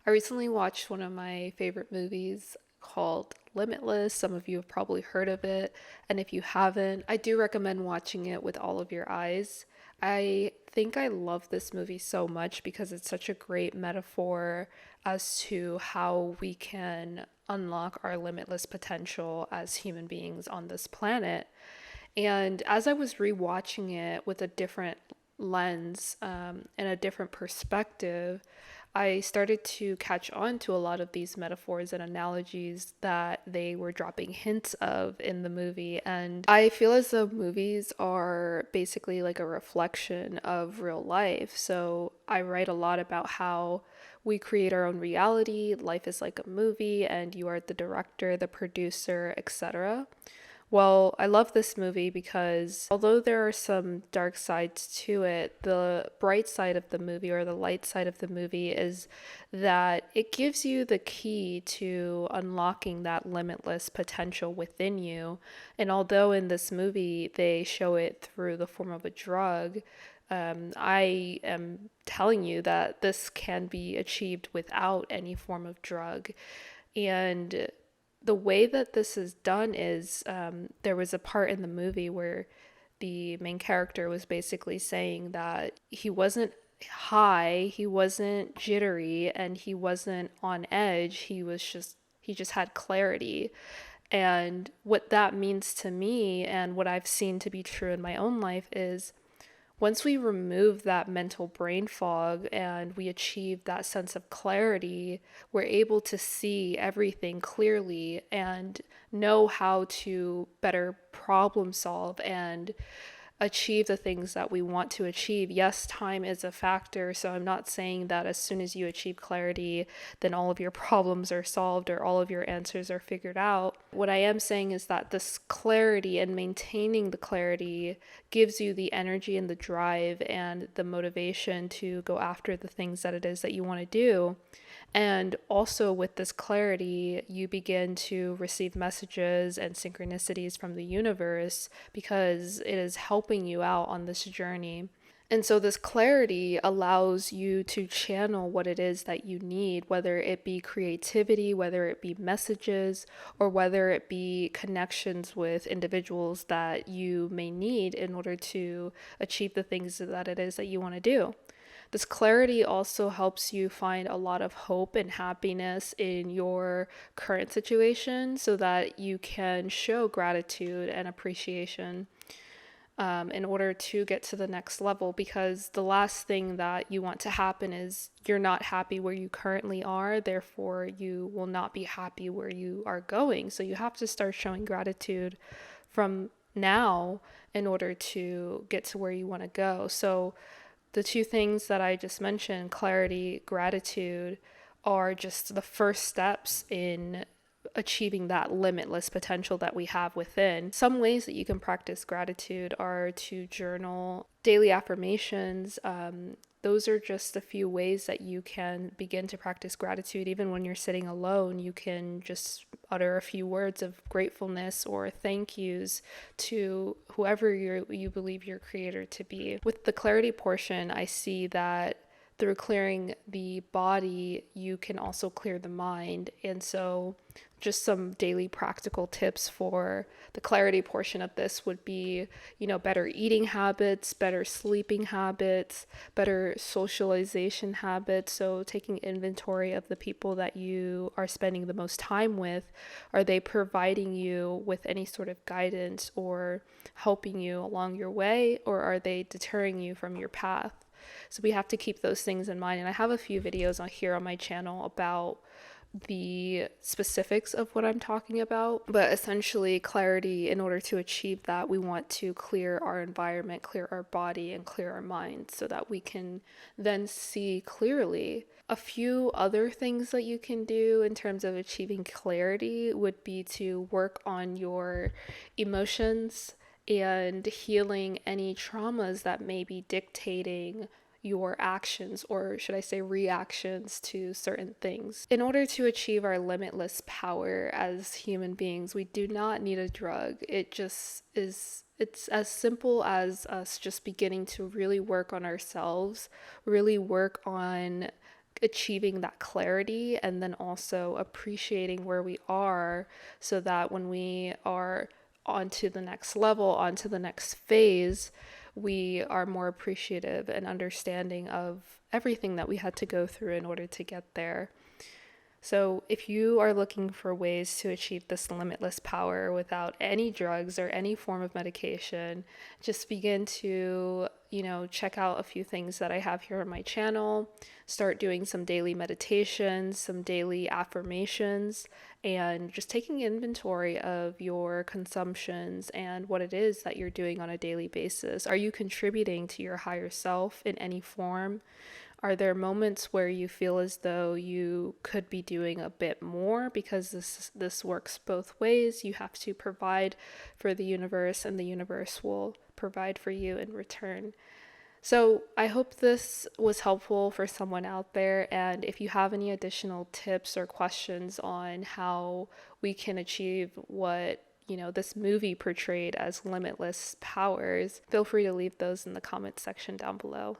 I recently watched one of my favorite movies called Limitless. Some of you have probably heard of it, and if you haven't, I do recommend watching it with all of your eyes. I think I love this movie so much because it's such a great metaphor as to how we can unlock our limitless potential as human beings on this planet. And as I was rewatching it with a different lens and a different perspective, I started to catch on to a lot of these metaphors and analogies that they were dropping hints of in the movie. And I feel as though movies are basically like a reflection of real life. So I write a lot about how we create our own reality, life is like a movie, and you are the director, the producer, etc. Well, I love this movie because although there are some dark sides to it, the bright side of the movie or the light side of the movie is that it gives you the key to unlocking that limitless potential within you. And although in this movie they show it through the form of a drug, I am telling you that this can be achieved without any form of drug. And the way that this is done is there was a part in the movie where the main character was basically saying that he wasn't high, he wasn't jittery, and he wasn't on edge. He just had clarity. And what that means to me and what I've seen to be true in my own life is once we remove that mental brain fog and we achieve that sense of clarity, we're able to see everything clearly and know how to better problem solve and achieve the things that we want to achieve. Yes, time is a factor, so I'm not saying that as soon as you achieve clarity, then all of your problems are solved or all of your answers are figured out. What I am saying is that this clarity and maintaining the clarity gives you the energy and the drive and the motivation to go after the things that it is that you want to do. And also, with this clarity, you begin to receive messages and synchronicities from the universe because it is helping you out on this journey. And so, this clarity allows you to channel what it is that you need, whether it be creativity, whether it be messages, or whether it be connections with individuals that you may need in order to achieve the things that it is that you want to do. This clarity also helps you find a lot of hope and happiness in your current situation so that you can show gratitude and appreciation in order to get to the next level. Because the last thing that you want to happen is you're not happy where you currently are, therefore, you will not be happy where you are going. So you have to start showing gratitude from now in order to get to where you want to go. So the two things that I just mentioned, clarity, gratitude, are just the first steps in achieving that limitless potential that we have within. Some ways that you can practice gratitude are to journal daily affirmations. Those are just a few ways that you can begin to practice gratitude. Even when you're sitting alone, you can just utter a few words of gratefulness or thank yous to whoever you believe your creator to be. With the clarity portion, I see that through clearing the body, you can also clear the mind. And so just some daily practical tips for the clarity portion of this would be, better eating habits, better sleeping habits, better socialization habits. So taking inventory of the people that you are spending the most time with. Are they providing you with any sort of guidance or helping you along your way, or are they deterring you from your path? So we have to keep those things in mind. And I have a few videos on here on my channel about the specifics of what I'm talking about. But essentially, clarity, in order to achieve that, we want to clear our environment, clear our body, and clear our mind so that we can then see clearly. A few other things that you can do in terms of achieving clarity would be to work on your emotions and healing any traumas that may be dictating your actions, or should I say reactions to certain things. In order to achieve our limitless power as human beings, we do not need a drug. It's as simple as us just beginning to really work on ourselves, really work on achieving that clarity and then also appreciating where we are so that when we are on to the next level, on to the next phase, we are more appreciative and understanding of everything that we had to go through in order to get there. So, if you are looking for ways to achieve this limitless power without any drugs or any form of medication, just begin to, check out a few things that I have here on my channel. Start doing some daily meditations, some daily affirmations, and just taking inventory of your consumptions and what it is that you're doing on a daily basis. Are you contributing to your higher self in any form? Are there moments where you feel as though you could be doing a bit more because this works both ways? You have to provide for the universe and the universe will provide for you in return. So, I hope this was helpful for someone out there, and if you have any additional tips or questions on how we can achieve what this movie portrayed as limitless powers, feel free to leave those in the comments section down below.